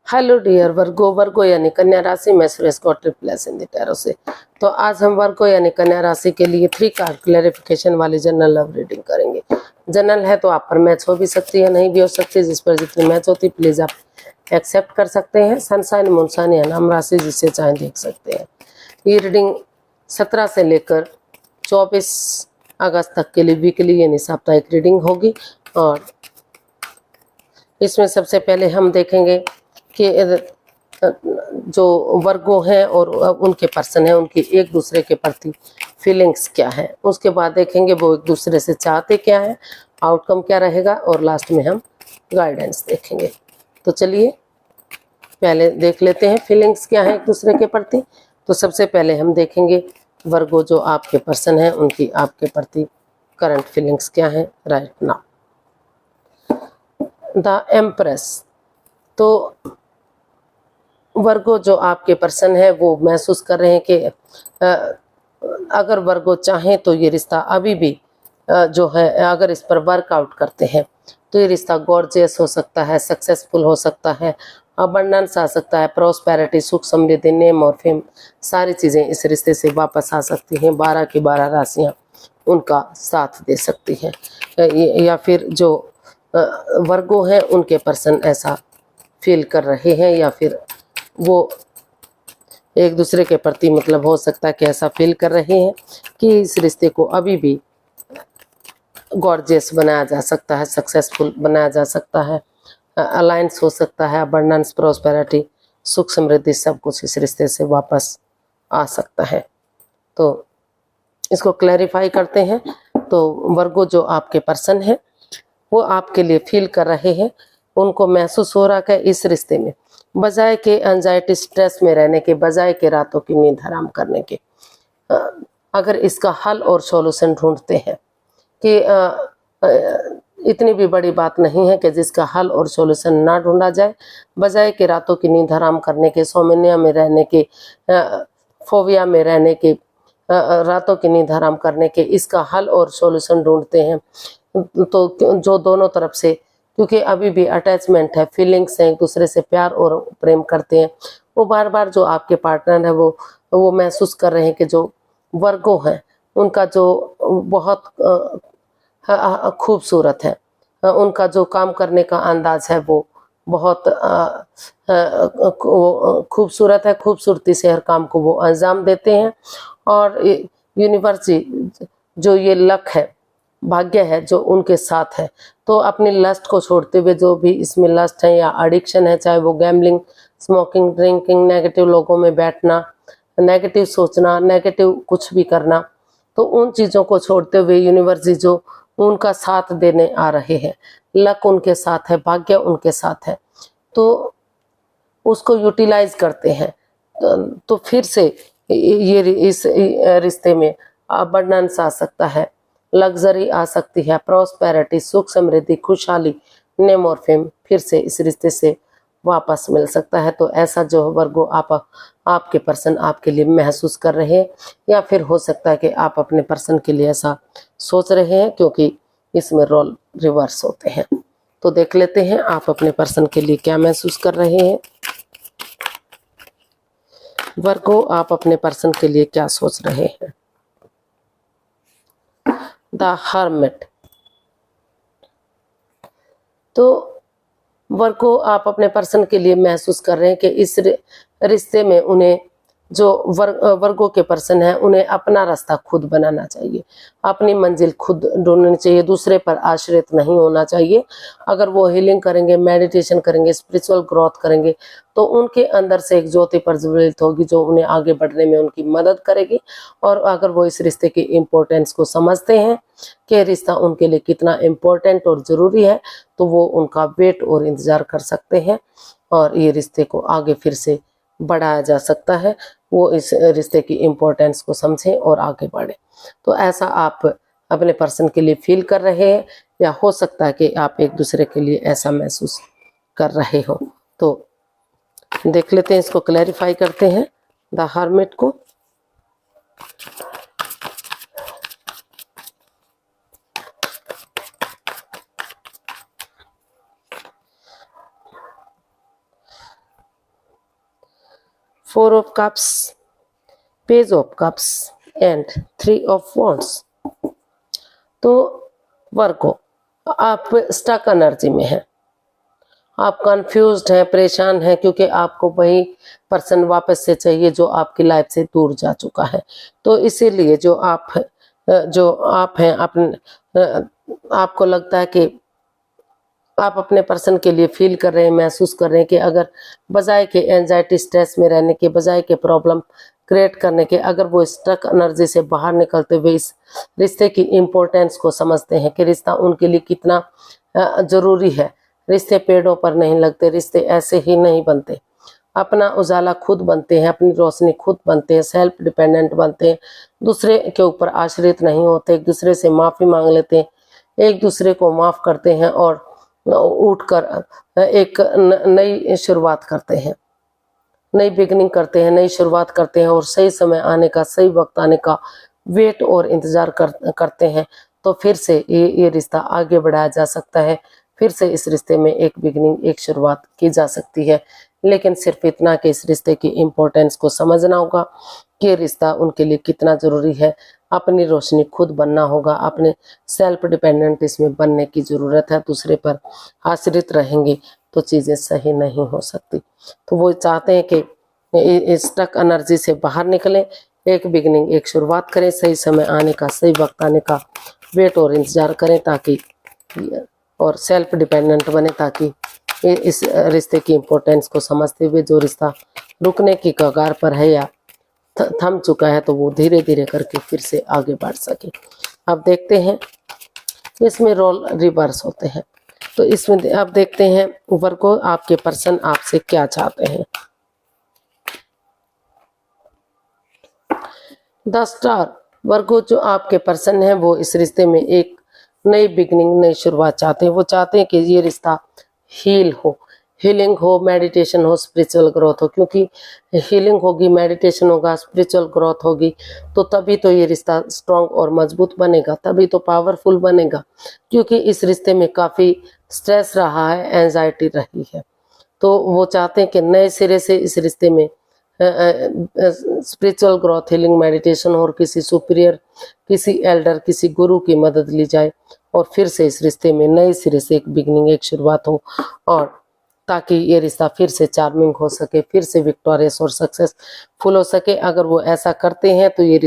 Hello dear वर्गो। वर्गो यानी कन्या राशि में Suresh got replace in the tarot से। तो आज हम वर्गो यानी कन्या राशि के लिए 3 कार्ड क्लैरिफिकेशन वाली जनरल लव रीडिंग करेंगे। जनरल है तो आप पर मैच हो भी सकती है, नहीं भी हो सकती। जिस पर जितनी मैच होती प्लीज आप एक्सेप्ट कर सकते हैं। सनसाइन मूनसाइन या नाम राशि जिससे चाहे देख सकते हैं। ये रीडिंग 17 से लेकर 24 अगस्त तक के लिए वीकली यानी साप्ताहिक रीडिंग होगी। और इसमें सबसे पहले हम देखेंगे कि जो वर्गो हैं और उनके पर्सन हैं उनकी एक दूसरे के प्रति फीलिंग्स क्या है। उसके बाद देखेंगे वो एक दूसरे से चाहते क्या है, आउटकम क्या रहेगा, और लास्ट में हम गाइडेंस देखेंगे। तो चलिए पहले देख लेते हैं फीलिंग्स क्या है एक दूसरे के प्रति। तो सबसे पहले हम देखेंगे वर्गो जो आपके पर्सन हैं उनकी आपके प्रति करंट फीलिंग्स क्या है राइट नाउ। The empress. तो वर्गो जो आपके पर्सन है वो महसूस कर रहे हैं कि अगर वर्गो चाहें तो ये रिश्ता अभी भी जो है अगर इस पर वर्कआउट करते हैं तो ये रिश्ता गॉर्जियस हो सकता है, सक्सेसफुल हो सकता है, अबंडेंस आ सकता है, प्रॉस्पेरिटी, सुख समृद्धि, नेम और फेम, सारी चीज़ें इस रिश्ते से वापस आ सकती हैं। 12 की 12 राशियाँ उनका साथ दे सकती हैं। या फिर जो वर्गो हैं उनके पर्सन ऐसा फील कर रहे हैं, या फिर वो एक दूसरे के प्रति मतलब हो सकता है कि ऐसा फील कर रहे हैं कि इस रिश्ते को अभी भी गॉर्जियस बनाया जा सकता है, सक्सेसफुल बनाया जा सकता है, अलायंस हो सकता है, अबंडेंस, प्रॉस्पेरिटी, सुख समृद्धि सब कुछ इस रिश्ते से वापस आ सकता है। तो इसको क्लैरिफाई करते हैं। तो वर्गो जो आपके पर्सन है वो आपके लिए फील कर रहे हैं, उनको महसूस हो रहा है इस रिश्ते में बजाय के एंजाइटी स्ट्रेस में रहने के, बजाय के रातों की नींद हराम करने के, अगर इसका हल और सॉल्यूशन ढूंढते हैं कि इतनी भी बड़ी बात नहीं है कि जिसका हल और सॉल्यूशन ना ढूंढा जाए, बजाय के रातों की नींद हराम करने के, सोमेनिया में रहने के, फोबिया में रहने के, रातों की नींद हराम करने के, इसका हल और सॉल्यूशन ढूंढते हैं। तो जो दोनों तरफ से, क्योंकि अभी भी अटैचमेंट है, फीलिंग्स हैं, एक दूसरे से प्यार और प्रेम करते हैं, वो बार बार जो आपके पार्टनर है वो महसूस कर रहे हैं कि जो वर्गो हैं उनका जो बहुत खूबसूरत है, उनका जो काम करने का अंदाज है वो बहुत खूबसूरत है, खूबसूरती से हर काम को वो अंजाम देते हैं। और यूनिवर्सिटी जो ये लक है, भाग्य है जो उनके साथ है। तो अपनी लस्ट को छोड़ते हुए, जो भी इसमें लस्ट है या एडिक्शन है, चाहे वो गैम्बलिंग, स्मोकिंग, ड्रिंकिंग, नेगेटिव लोगों में बैठना, नेगेटिव सोचना, नेगेटिव कुछ भी करना, तो उन चीज़ों को छोड़ते हुए यूनिवर्सिटी जो उनका साथ देने आ रहे हैं, लक उनके साथ है, भाग्य उनके साथ है, तो उसको यूटिलाइज करते हैं। तो फिर से ये इस रिश्ते में अबंडेंस आ सकता है, लग्जरी आ सकती है, प्रॉस्पेरिटी, सुख समृद्धि, खुशहाली, नेम और फेम फिर से इस रिश्ते से वापस मिल सकता है। तो ऐसा जो वर्गो आपके पर्सन आपके लिए महसूस कर रहे हैं, या फिर हो सकता है कि आप अपने पर्सन के लिए ऐसा सोच रहे हैं, क्योंकि इसमें रोल रिवर्स होते हैं। तो देख लेते हैं आप अपने पर्सन के लिए क्या महसूस कर रहे हैं। वर्गो आप अपने पर्सन के लिए क्या सोच रहे हैं। The hermit. तो वर्गो आप अपने पर्सन के लिए महसूस कर रहे हैं कि इस रिश्ते में उन्हें जो वर्गो के पर्सन है उन्हें अपना रास्ता खुद बनाना चाहिए, अपनी मंजिल खुद ढूंढनी चाहिए, दूसरे पर आश्रित नहीं होना चाहिए। अगर वो हीलिंग करेंगे, मेडिटेशन करेंगे, स्पिरिचुअल ग्रोथ करेंगे, तो उनके अंदर से एक ज्योति प्रज्वलित होगी जो उन्हें आगे बढ़ने में उनकी मदद करेगी। और अगर वो इस रिश्ते की इम्पोर्टेंस को समझते हैं कि रिश्ता उनके लिए कितना इम्पोर्टेंट और ज़रूरी है, तो वो उनका वेट और इंतज़ार कर सकते हैं और ये रिश्ते को आगे फिर से बढ़ाया जा सकता है। वो इस रिश्ते की इम्पोर्टेंस को समझें और आगे बढ़ें। तो ऐसा आप अपने पर्सन के लिए फील कर रहे हैं, या हो सकता है कि आप एक दूसरे के लिए ऐसा महसूस कर रहे हो। तो देख लेते हैं, इसको क्लैरिफाई करते हैं द हर्मिट को। 4 of cups, page of cups and 3 of wands। तो वर्गो, आप स्टक एनर्जी में हैं, आप कंफ्यूज्ड हैं, परेशान हैं, क्योंकि आपको वही पर्सन वापस से चाहिए जो आपकी लाइफ से दूर जा चुका है। तो इसीलिए जो आप हैं आपको लगता है कि आप अपने पर्सन के लिए फील कर रहे हैं, महसूस कर रहे हैं कि अगर बजाय के एंजाइटी स्ट्रेस में रहने के, बजाय के प्रॉब्लम क्रिएट करने के, अगर वो स्टक एनर्जी से बाहर निकलते हुए इस रिश्ते की इम्पोर्टेंस को समझते हैं कि रिश्ता उनके लिए कितना ज़रूरी है। रिश्ते पेड़ों पर नहीं लगते, रिश्ते ऐसे ही नहीं बनते, अपना उजाला खुद बनते हैं, अपनी रोशनी खुद बनते हैं, सेल्फ डिपेंडेंट बनते हैं, दूसरे के ऊपर आश्रित नहीं होते, एक दूसरे से माफ़ी मांग लेते हैं, एक दूसरे को माफ़ करते हैं और उठकर एक नई शुरुआत करते हैं, नई बिगनिंग करते हैं, नई शुरुआत करते हैं और सही समय आने का, सही वक्त आने का वेट और इंतज़ार करते हैं। तो फिर से ये रिश्ता आगे बढ़ाया जा सकता है, फिर से इस रिश्ते में एक बिगनिंग, एक शुरुआत की जा सकती है। लेकिन सिर्फ इतना कि इस रिश्ते की इम्पोर्टेंस को समझना होगा कि रिश्ता उनके लिए कितना ज़रूरी है, अपनी रोशनी खुद बनना होगा, अपने सेल्फ डिपेंडेंट इसमें बनने की ज़रूरत है। दूसरे पर आश्रित रहेंगे तो चीज़ें सही नहीं हो सकती। तो वो चाहते हैं कि स्टक एनर्जी से बाहर निकलें, एक बिगनिंग, एक शुरुआत करें, सही समय आने का, सही वक्त आने का वेट और इंतज़ार करें, ताकि और सेल्फ डिपेंडेंट बने, ताकि इस रिश्ते की इम्पोर्टेंस को समझते हुए जो रिश्ता रुकने की कगार पर है या थम चुका है, तो वो धीरे धीरे करके फिर से आगे बढ़ सके। अब देखते हैं इसमें रोल रिवर्स होते हैं। तो इसमें अब देखते हैं वर्गो, आपके पर्सन आपसे क्या चाहते हैं। द स्टार, वर्गो जो आपके पर्सन है वो इस रिश्ते में एक नई बिगनिंग, नई शुरुआत चाहते हैं। वो चाहते हैं कि ये रिश्ता हील हो, हीलिंग हो, मेडिटेशन हो, स्पिरिचुअल ग्रोथ हो, क्योंकि हीलिंग होगी, मेडिटेशन होगा, स्पिरिचुअल ग्रोथ होगी, तो तभी तो ये रिश्ता स्ट्रॉन्ग और मजबूत बनेगा, तभी तो पावरफुल बनेगा। क्योंकि इस रिश्ते में काफ़ी स्ट्रेस रहा है, एंजाइटी रही है। तो वो चाहते हैं कि नए सिरे से इस रिश्ते में स्पिरिचुअल ग्रोथ, हीलिंग, मेडिटेशन और किसी सुपीरियर, किसी एल्डर, किसी गुरु की मदद ली जाए और फिर से इस रिश्ते में नए सिरे से एक बिगनिंग, एक शुरुआत हो, और ताकि ये रिश्ता फिर से चार्मिंग हो सके, फिर से विक्टोरियस और सक्सेसफुल हो सके। अगर वो ऐसा करते हैं तो ये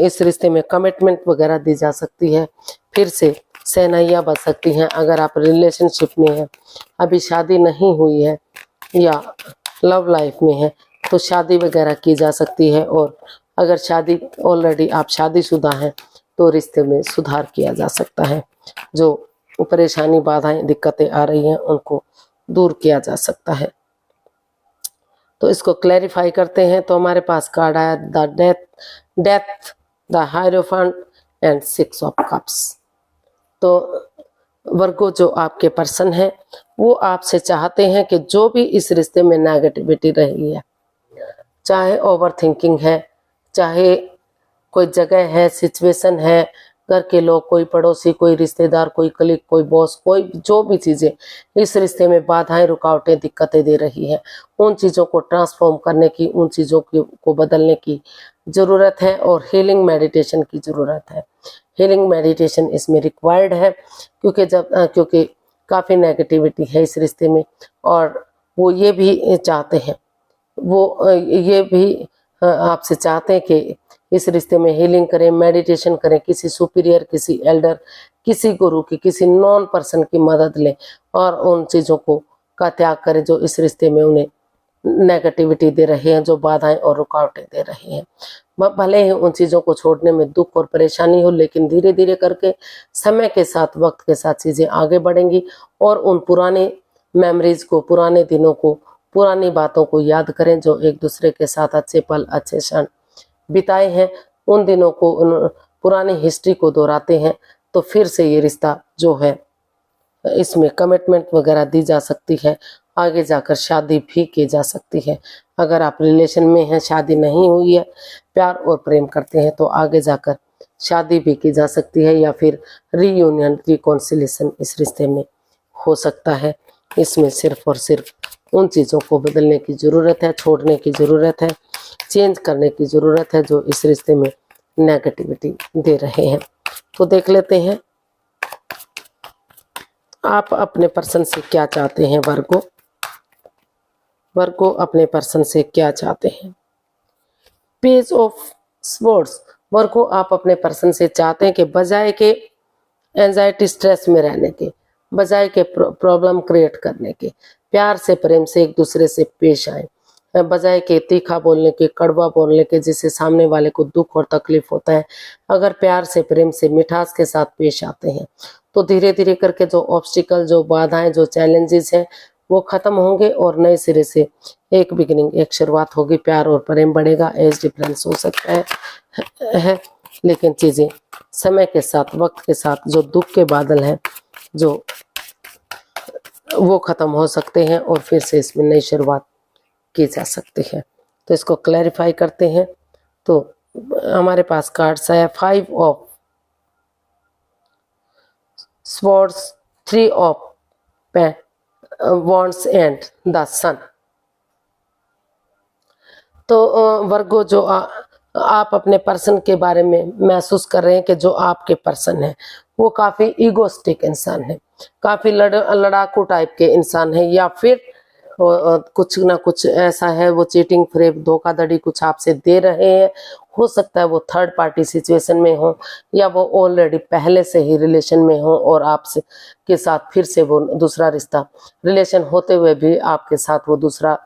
इस रिश्ते में कमिटमेंट वगैरह दी जा सकती है, फिर से सहनाइयाँ बच सकती हैं। अगर आप रिलेशनशिप में हैं, अभी शादी नहीं हुई है या लव लाइफ में है, तो शादी वगैरह की जा सकती है। और अगर शादी ऑलरेडी आप शादीशुदा हैं तो रिश्ते में सुधार किया जा सकता है, जो परेशानी, बाधाएं, दिक्कतें आ रही हैं उनको दूर किया जा सकता है। तो इसको क्लैरिफाई करते हैं। तो हमारे पास कार्ड आया the death, the hierophant and 6 of cups. तो वर्गो जो आपके पर्सन है वो आपसे चाहते हैं कि जो भी इस रिश्ते में नेगेटिविटी रही है, चाहे ओवर थिंकिंग है, चाहे कोई जगह है, सिचुएशन है, घर के लोग, कोई पड़ोसी, कोई रिश्तेदार, कोई कलीग, कोई बॉस, कोई जो भी चीज़ें इस रिश्ते में बाधाएं, रुकावटें, दिक्कतें दे रही हैं, उन चीज़ों को ट्रांसफॉर्म करने की, उन चीज़ों को बदलने की ज़रूरत है और हीलिंग मेडिटेशन की ज़रूरत है। हीलिंग मेडिटेशन इसमें रिक्वायर्ड है, क्योंकि काफ़ी नेगेटिविटी है इस रिश्ते में। और वो ये भी चाहते हैं, वो ये भी आपसे चाहते हैं कि इस रिश्ते में हीलिंग करें, मेडिटेशन करें, किसी सुपीरियर, किसी एल्डर, किसी गुरु की, किसी नॉन पर्सन की मदद लें और उन चीज़ों का त्याग करें जो इस रिश्ते में उन्हें नेगेटिविटी दे रहे हैं, जो बाधाएं और रुकावटें दे रहे हैं। भले ही उन चीज़ों को छोड़ने में दुख और परेशानी हो, लेकिन धीरे धीरे करके, समय के साथ, वक्त के साथ चीज़ें आगे बढ़ेंगी और उन पुराने मेमोरीज को, पुराने दिनों को, पुरानी बातों को याद करें, जो एक दूसरे के साथ अच्छे पल, अच्छे क्षण बिताए हैं, उन दिनों को, उन पुरानी हिस्ट्री को दोहराते हैं। तो फिर से ये रिश्ता जो है, इसमें कमिटमेंट वगैरह दी जा सकती है, आगे जाकर शादी भी की जा सकती है। अगर आप रिलेशन में हैं, शादी नहीं हुई है, प्यार और प्रेम करते हैं, तो आगे जाकर शादी भी की जा सकती है या फिर रीयूनियन, रिकॉन्सिलेशन इस रिश्ते में हो सकता है। इसमें सिर्फ और सिर्फ उन चीज़ों को बदलने की ज़रूरत है, छोड़ने की ज़रूरत है, चेंज करने की ज़रूरत है जो इस रिश्ते में नेगेटिविटी दे रहे हैं। तो देख लेते हैं आप अपने पर्सन से क्या चाहते हैं। वर्गो अपने पर्सन से क्या चाहते हैं। पेज ऑफ स्वॉर्ड्स, वर्गो आप अपने पर्सन से चाहते हैं कि बजाय के एंजाइटी स्ट्रेस में रहने के, बजाय के प्रॉब्लम क्रिएट करने के, प्यार से प्रेम से एक दूसरे से पेश आए, बजाय के तीखा बोलने के, कड़वा बोलने के जिससे सामने वाले को दुख और तकलीफ होता है। अगर प्यार से प्रेम से मिठास के साथ पेश आते हैं तो धीरे धीरे करके जो ऑब्स्टिकल, जो बाधाएं, जो चैलेंजेस हैं वो खत्म होंगे और नए सिरे से एक बिगिनिंग, एक शुरुआत होगी। प्यार और प्रेम बढ़ेगा। एज डिफरेंस हो सकता है लेकिन चीज़ें समय के साथ, वक्त के साथ जो दुख के बादल हैं जो वो खत्म हो सकते हैं और फिर से इसमें नई शुरुआत की जा सकती है। तो इसको क्लैरिफाई करते हैं। तो हमारे पास कार्ड्स है 5 of swords, 3 of wands and the sun. तो वर्गो जो आप अपने पर्सन के बारे में महसूस कर रहे हैं कि जो आपके पर्सन है वो काफ़ी ईगोस्टिक इंसान है, काफ़ी लड़ाकू टाइप के इंसान है, या फिर कुछ ना कुछ ऐसा है, वो चीटिंग, फ्रेब, धोखाधड़ी कुछ आपसे दे रहे हैं। हो सकता है वो थर्ड पार्टी सिचुएशन में हो या वो ऑलरेडी पहले से ही रिलेशन में हो और आपसे के साथ फिर से वो दूसरा रिश्ता, रिलेशन होते हुए भी आपके साथ वो दूसरा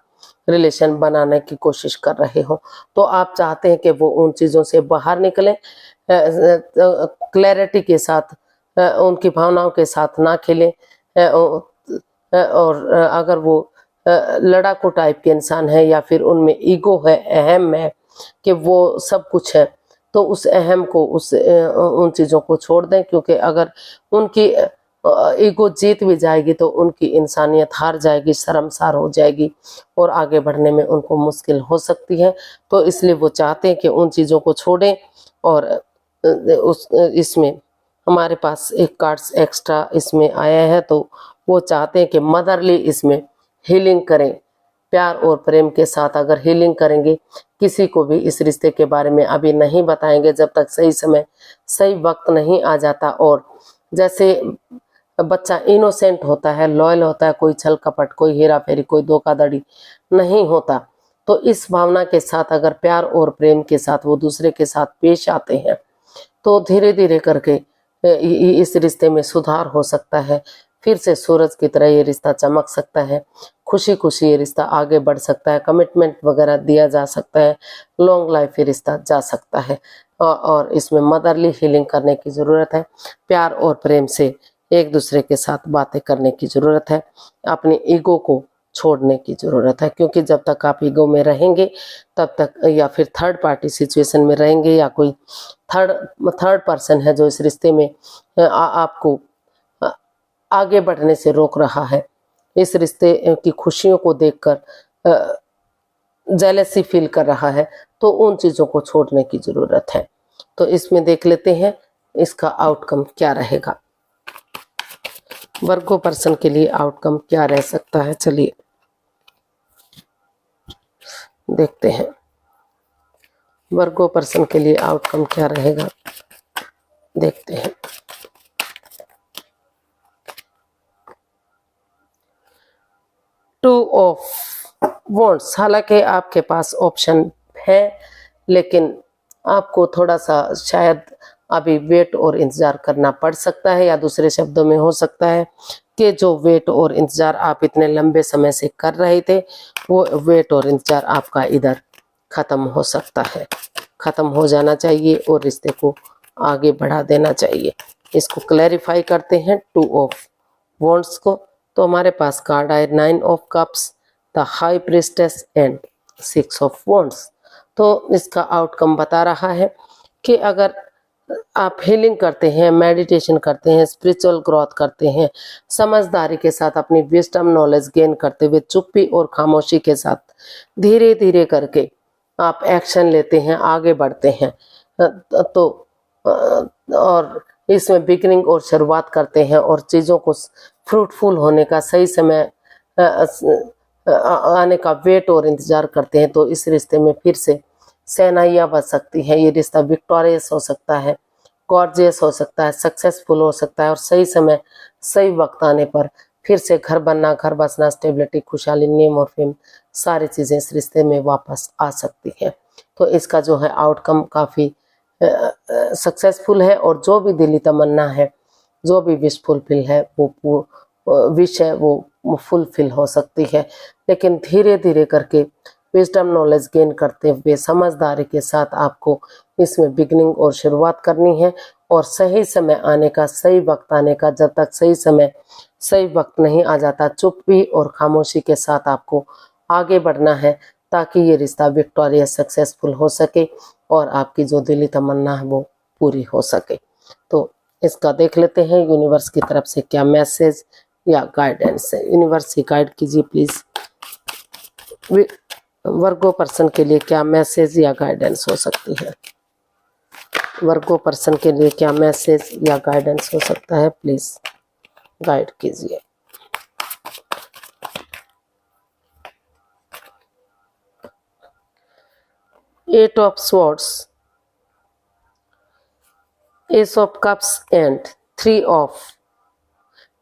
रिलेशन बनाने की कोशिश कर रहे हो। तो आप चाहते हैं कि वो उन चीज़ों से बाहर निकले, क्लैरिटी के साथ, उनकी भावनाओं के साथ ना खेलें। और अगर वो लड़ाकू टाइप के इंसान है या फिर उनमें ईगो है, अहम है कि वो सब कुछ है, तो उस अहम को, उन चीज़ों को छोड़ दें। क्योंकि अगर उनकी ईगो जीत भी जाएगी तो उनकी इंसानियत हार जाएगी, शर्मसार हो जाएगी और आगे बढ़ने में उनको मुश्किल हो सकती है। तो इसलिए वो चाहते हैं कि उन चीज़ों को छोड़ें। और इसमें हमारे पास एक कार्ड्स एक्स्ट्रा इसमें आया है, तो वो चाहते हैं कि मदरली इसमें हीलिंग करें। प्यार और प्रेम के साथ अगर हीलिंग करेंगे, किसी को भी इस रिश्ते के बारे में अभी नहीं बताएंगे जब तक सही समय, सही वक्त नहीं आ जाता। और जैसे बच्चा इनोसेंट होता है, लॉयल होता है, कोई छल कपट, कोई हेरा फेरी, कोई धोखाधड़ी नहीं होता, तो इस भावना के साथ अगर प्यार और प्रेम के साथ वो दूसरे के साथ पेश आते हैं तो धीरे धीरे करके इस रिश्ते में सुधार हो सकता है। फिर से सूरज की तरह ये रिश्ता चमक सकता है, खुशी खुशी ये रिश्ता आगे बढ़ सकता है, कमिटमेंट वगैरह दिया जा सकता है, लॉन्ग लाइफ ये रिश्ता जा सकता है। और इसमें मदरली हीलिंग करने की ज़रूरत है। प्यार और प्रेम से एक दूसरे के साथ बातें करने की ज़रूरत है, अपनी ईगो को छोड़ने की ज़रूरत है। क्योंकि जब तक आप ईगो में रहेंगे तब तक, या फिर थर्ड पार्टी सिचुएशन में रहेंगे, या कोई थर्ड पर्सन है जो इस रिश्ते में आपको आगे बढ़ने से रोक रहा है, इस रिश्ते की खुशियों को देखकर जेलसी फील कर रहा है, तो उन चीज़ों को छोड़ने की ज़रूरत है। तो इसमें देख लेते हैं इसका आउटकम क्या रहेगा। वर्गो पर्सन के लिए आउटकम क्या रह सकता है, चलिए देखते हैं वर्गो पर्सन के लिए आउटकम क्या रहेगा, देखते हैं। टू ऑफ वॉन्ड्स, हालांकि आपके पास ऑप्शन है लेकिन आपको थोड़ा सा शायद अभी वेट और इंतज़ार करना पड़ सकता है, या दूसरे शब्दों में हो सकता है कि जो वेट और इंतज़ार आप इतने लंबे समय से कर रहे थे, वो वेट और इंतज़ार आपका इधर ख़त्म हो सकता है, ख़त्म हो जाना चाहिए और रिश्ते को आगे बढ़ा देना चाहिए। इसको क्लैरिफाई करते हैं टू ऑफ वॉन्ड्स को। तो हमारे पास कार्ड आए 9 of cups, the high priestess and 6 of wands. तो इसका आउटकम बता रहा है कि अगर आप हीलिंग करते हैं, मेडिटेशन करते हैं, स्पिरिचुअल ग्रोथ करते हैं, समझदारी के साथ अपनी विजडम नॉलेज गेन करते हुए, चुप्पी और खामोशी के साथ धीरे धीरे करके आप एक्शन लेते हैं, आगे बढ़ते हैं, तो और इसमें बिगिनिंग और शुरुआत करते हैं और चीज़ों को फ्रूटफुल होने का सही समय आने का वेट और इंतजार करते हैं, तो इस रिश्ते में फिर से शहनाइयाँ बज सकती हैं। ये रिश्ता विक्टोरियस हो सकता है, गॉर्जियस हो सकता है, सक्सेसफुल हो सकता है, और सही समय सही वक्त आने पर फिर से घर बनना, घर बसना, स्टेबिलिटी, खुशहाली, नेम और फेम, सारी चीज़ें इस रिश्ते में वापस आ सकती हैं। तो इसका जो है आउटकम काफ़ी सक्सेसफुल है, और जो भी दिली तमन्ना है, जो भी विश फुलफिल है, वो विश है वो फुलफिल हो सकती है। लेकिन धीरे धीरे करके विजडम नॉलेज गेन करते हुए समझदारी के साथ आपको इसमें बिगनिंग और शुरुआत करनी है, और सही समय आने का, सही वक्त आने का, जब तक सही समय सही वक्त नहीं आ जाता, चुप्पी और खामोशी के साथ आपको आगे बढ़ना है, ताकि ये रिश्ता विक्टोरियस सक्सेसफुल हो सके और आपकी जो दिली तमन्ना है वो पूरी हो सके। तो इसका देख लेते हैं यूनिवर्स की तरफ से क्या मैसेज या गाइडेंस है। यूनिवर्स से गाइड कीजिए प्लीज। वर्गो पर्सन के लिए क्या मैसेज या गाइडेंस हो सकती है। वर्गो पर्सन के लिए क्या मैसेज या गाइडेंस हो सकता है, प्लीज गाइड कीजिए। Eight of swords, ace of cups and 3 of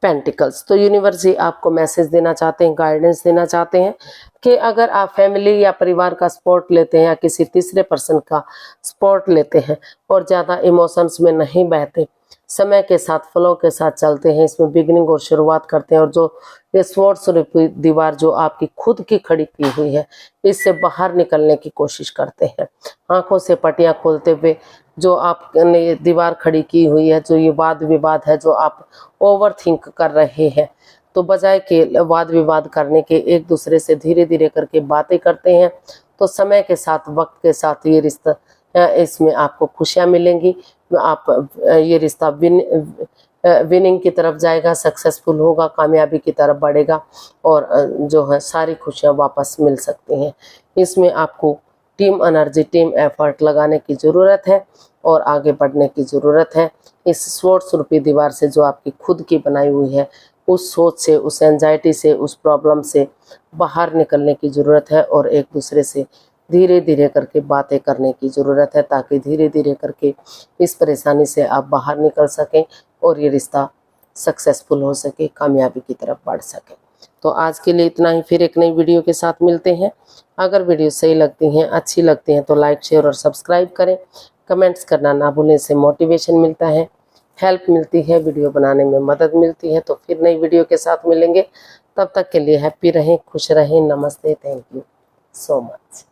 pentacles. तो यूनिवर्स जी आपको मैसेज देना चाहते हैं, गाइडेंस देना चाहते हैं कि अगर आप फैमिली या परिवार का सपोर्ट लेते हैं या किसी तीसरे पर्सन का सपोर्ट लेते हैं और ज़्यादा इमोशंस में नहीं बहते, समय के साथ फ्लो के साथ चलते हैं, इसमें बिगिनिंग और शुरुआत करते हैं, और जो ये स्वॉर्ड स्वरूप दीवार जो आपकी खुद की खड़ी की हुई है, इससे बाहर निकलने की कोशिश करते हैं। आंखों से पटियां खोलते हुए जो आपने दीवार खड़ी की हुई है, जो ये वाद विवाद है, जो आप ओवर थिंक कर रहे हैं, तो बजाय के वाद विवाद करने के एक दूसरे से धीरे धीरे करके बातें करते हैं, तो समय के साथ, वक्त के साथ ये रिश्ता, इसमें आपको खुशियाँ मिलेंगी। आप ये रिश्ता विनिंग की तरफ जाएगा, सक्सेसफुल होगा, कामयाबी की तरफ बढ़ेगा, और जो है सारी खुशियाँ वापस मिल सकती हैं। इसमें आपको टीम एनर्जी, टीम एफर्ट लगाने की ज़रूरत है और आगे बढ़ने की ज़रूरत है। इस स्वॉर्ड स्वरूपी दीवार से जो आपकी खुद की बनाई हुई है, उस सोच से, उस एंजाइटी से, उस प्रॉब्लम से बाहर निकलने की ज़रूरत है, और एक दूसरे से धीरे धीरे करके बातें करने की ज़रूरत है, ताकि धीरे धीरे करके इस परेशानी से आप बाहर निकल सकें और ये रिश्ता सक्सेसफुल हो सके, कामयाबी की तरफ बढ़ सके। तो आज के लिए इतना ही, फिर एक नई वीडियो के साथ मिलते हैं। अगर वीडियो सही लगती हैं, अच्छी लगती हैं, तो लाइक, शेयर और सब्सक्राइब करें। कमेंट्स करना ना भूलें, इससे मोटिवेशन मिलता है, हेल्प मिलती है, वीडियो बनाने में मदद मिलती है। तो फिर नई वीडियो के साथ मिलेंगे, तब तक के लिए हैप्पी रहें, खुश रहें। नमस्ते, थैंक यू सो मच।